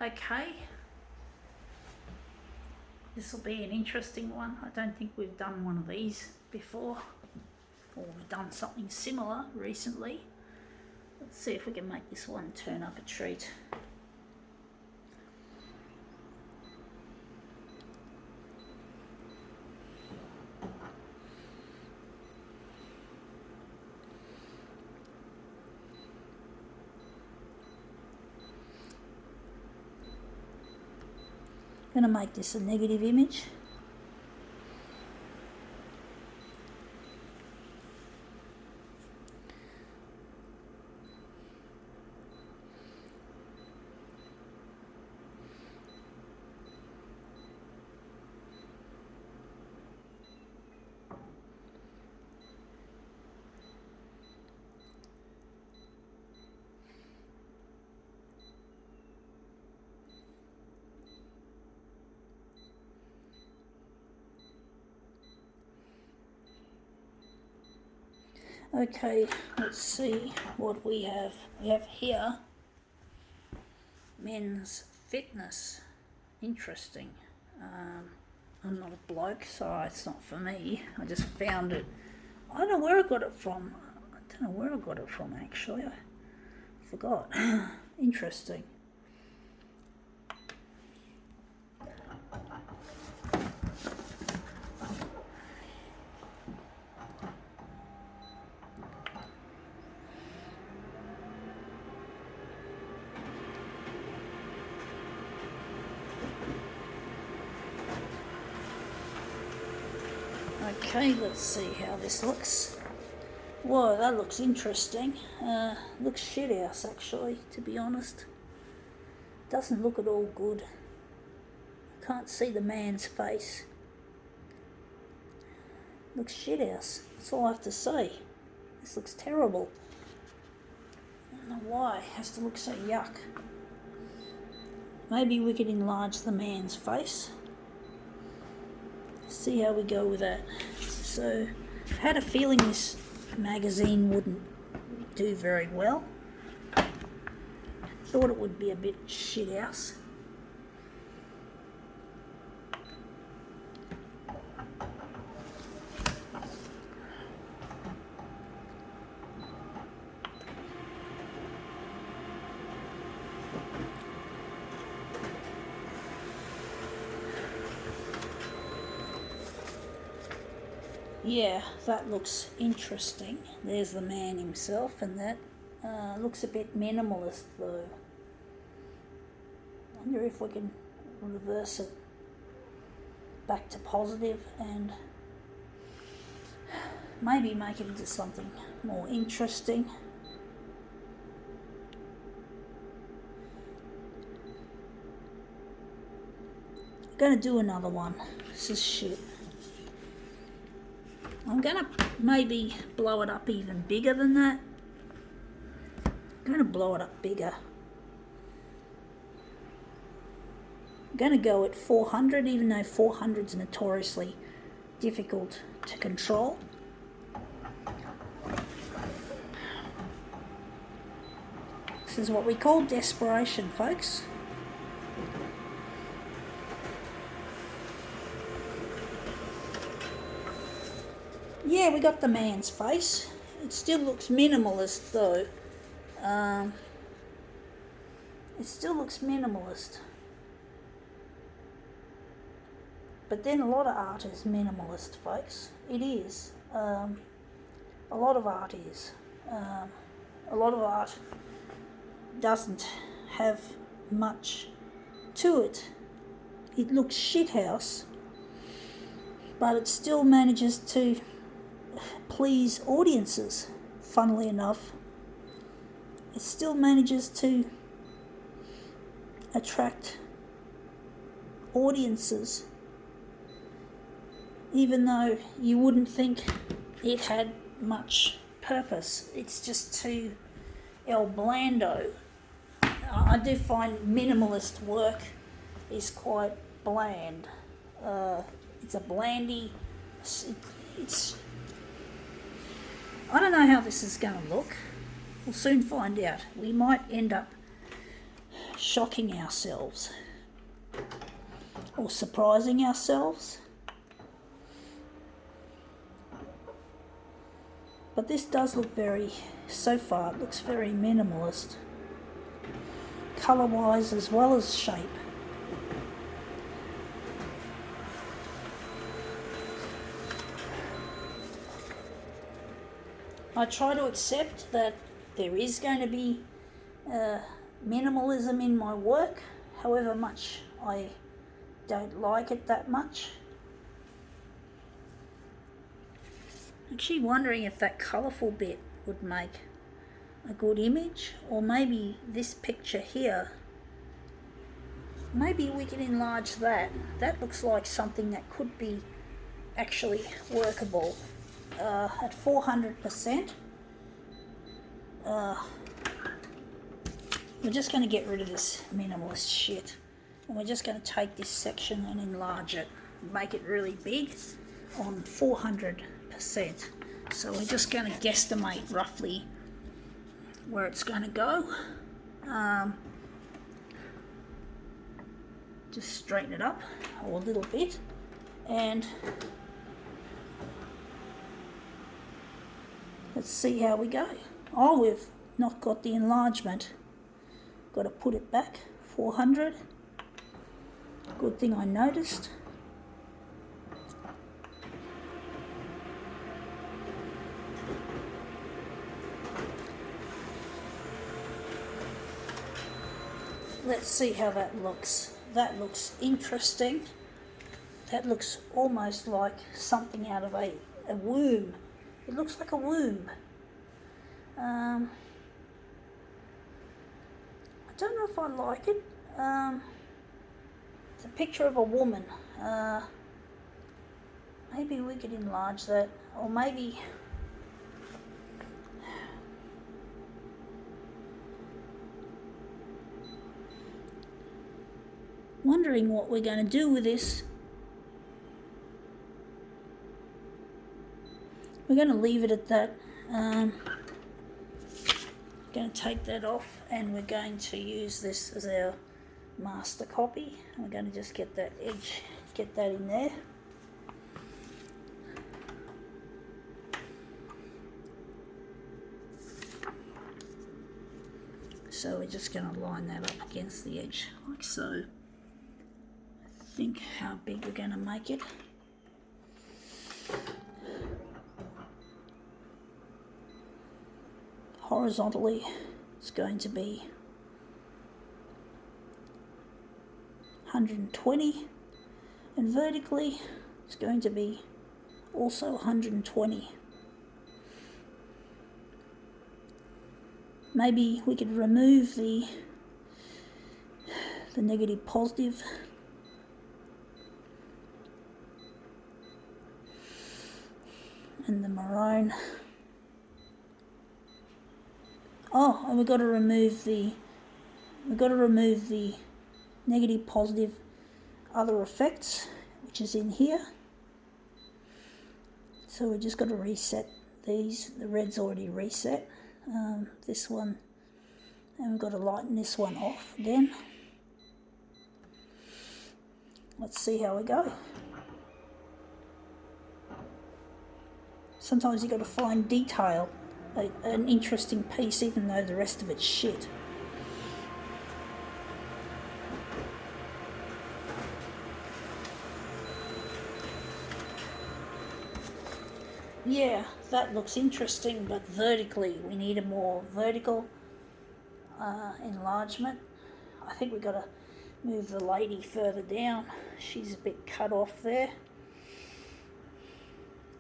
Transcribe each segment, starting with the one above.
Okay. This will be an interesting one. I don't think we've done one of these before, or we've done something similar recently. Let's see if we can make this one turn up a treat. I'm going to make this a negative image. Okay, let's see what we have. We have here men's fitness. Interesting. I'm not a bloke, so it's not for me. I just found it. I don't know where I got it from. Actually. I forgot. Interesting. Okay, let's see how this looks. Whoa, that looks interesting. Looks shithouse actually, to be honest. Doesn't look at all good. Can't see the man's face. Looks shithouse. That's all I have to say. This looks terrible. I don't know why it has to look so yuck. Maybe we could enlarge the man's face. See how we go with that. So, I had a feeling this magazine wouldn't do very well. Thought it would be a bit shithouse. Yeah, that looks interesting. There's the man himself, and that looks a bit minimalist though. I wonder if we can reverse it back to positive and maybe make it into something more interesting. I'm going to do another one. This is shit. I'm going to maybe blow it up even bigger than that. I'm going to blow it up bigger. I'm going to go at 400, even though 400 is notoriously difficult to control. This is what we call desperation, folks. Yeah, we got the man's face. It still looks minimalist though. It still looks minimalist. But then a lot of art is minimalist, folks. It is. A lot of art is. A lot of art doesn't have much to it. It looks shithouse, but it still manages to please audiences, funnily enough. It still manages to attract audiences, even though you wouldn't think it had much purpose. It's just too El Blando. I do find minimalist work is quite bland. It's a blandy. It's. I don't know how this is going to look. We'll soon find out. We might end up shocking ourselves or surprising ourselves. But this does look very, so far it looks very minimalist, colour wise as well as shape. I try to accept that there is going to be minimalism in my work, however much I don't like it that much. Actually wondering if that colourful bit would make a good image, or maybe this picture here, maybe we can enlarge that. That looks like something that could be actually workable. At 400%, we're just going to get rid of this minimalist shit, and we're just going to take this section and enlarge it, make it really big on 400%. So we're just going to guesstimate roughly where it's going to go. Just straighten it up a little bit, and let's see how we go. Oh, we've not got the enlargement. Got to put it back, 400. Good thing I noticed. Let's see how that looks. That looks interesting. That looks almost like something out of a womb. It looks like a womb. I don't know if I like it. It's a picture of a woman. Maybe we could enlarge that, or maybe wondering what we're going to do with this. We're going to leave it at that. Going to take that off, and we're going to use this as our master copy. We're going to just get that edge, get that in there. So we're just going to line that up against the edge like so. Think how big we're going to make it. Horizontally, it's going to be 120, and vertically, it's going to be also 120. Maybe we could remove the negative positive. And the maroon. Oh, and we've got to remove the negative, positive, other effects, which is in here. So we just got to reset these. The red's already reset. This one, and we've got to lighten this one off again. Let's see how we go. Sometimes you've got to find detail, an interesting piece, even though the rest of it's shit. Yeah, that looks interesting, but vertically, we need a more vertical enlargement. I think we've got to move the lady further down. She's a bit cut off there.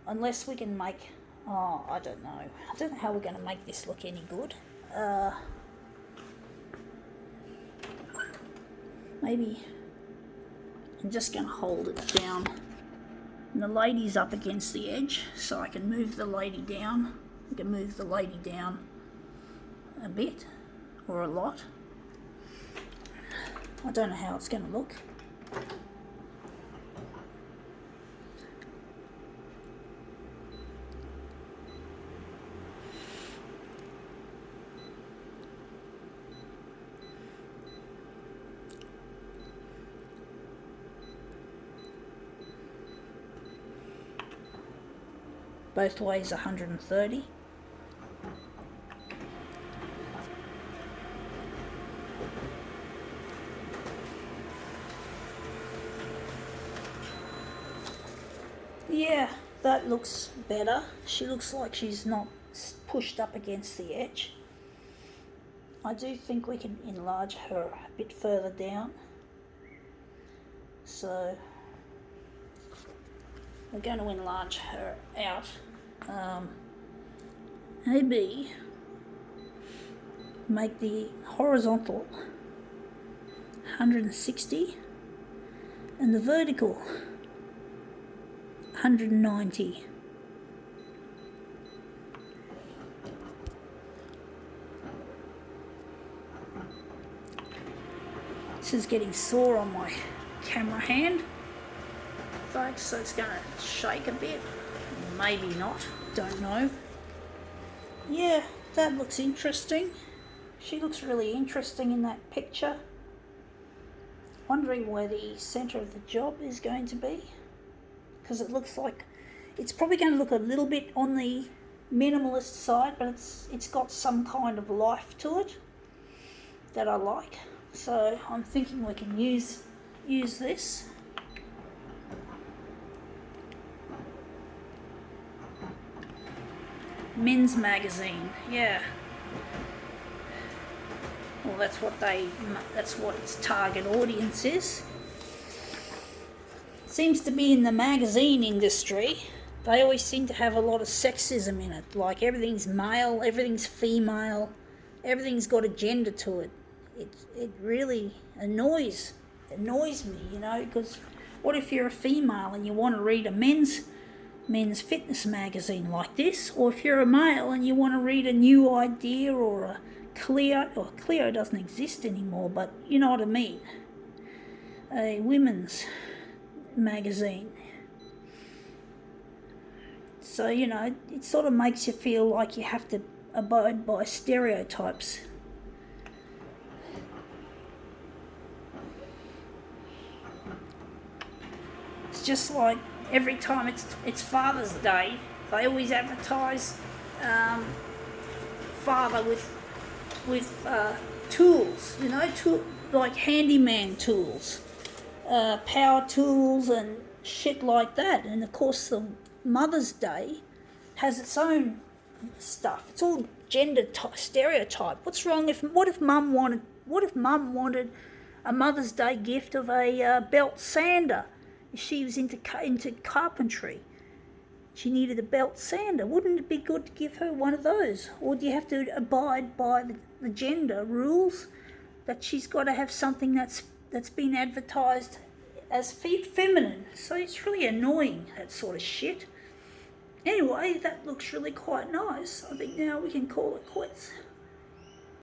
Unless we can make, I don't know. I don't know how we're going to make this look any good. Maybe I'm just going to hold it down. And the lady's up against the edge, so I can move the lady down. We can move the lady down a bit, or a lot. I don't know how it's going to look. both ways 130. Yeah, that looks better. She looks like she's not pushed up against the edge. I do think we can enlarge her a bit further down. So we're going to enlarge her out. Maybe make the horizontal 160 and the vertical 190. This is getting sore on my camera hand, folks, so it's going to shake a bit. Maybe not, don't know. Yeah, that looks interesting. She looks really interesting in that picture. Wondering where the centre of the job is going to be, because it looks like it's probably going to look a little bit on the minimalist side, but it's got some kind of life to it that I like. So I'm thinking we can use this. Men's magazine, yeah. Well, that's what its target audience is. Seems to be in the magazine industry. They always seem to have a lot of sexism in it. Like everything's male, everything's female, everything's got a gender to it. It really annoys me, you know, because what if you're a female and you want to read a men's fitness magazine like this, or if you're a male and you want to read a New Idea or a Clio doesn't exist anymore, but you know what I mean, a women's magazine. So, you know, it sort of makes you feel like you have to abide by stereotypes. It's just like every time it's Father's Day, they always advertise father with tools, you know, like handyman tools, power tools and shit like that. And of course the Mother's Day has its own stuff. It's all gender stereotype. What if Mum wanted a Mother's Day gift of a belt sander? She was into carpentry. She needed a belt sander. Wouldn't it be good to give her one of those? Or do you have to abide by the gender rules that she's got to have something that's been advertised as feminine? So it's really annoying, that sort of shit. Anyway, that looks really quite nice. I think now we can call it quits.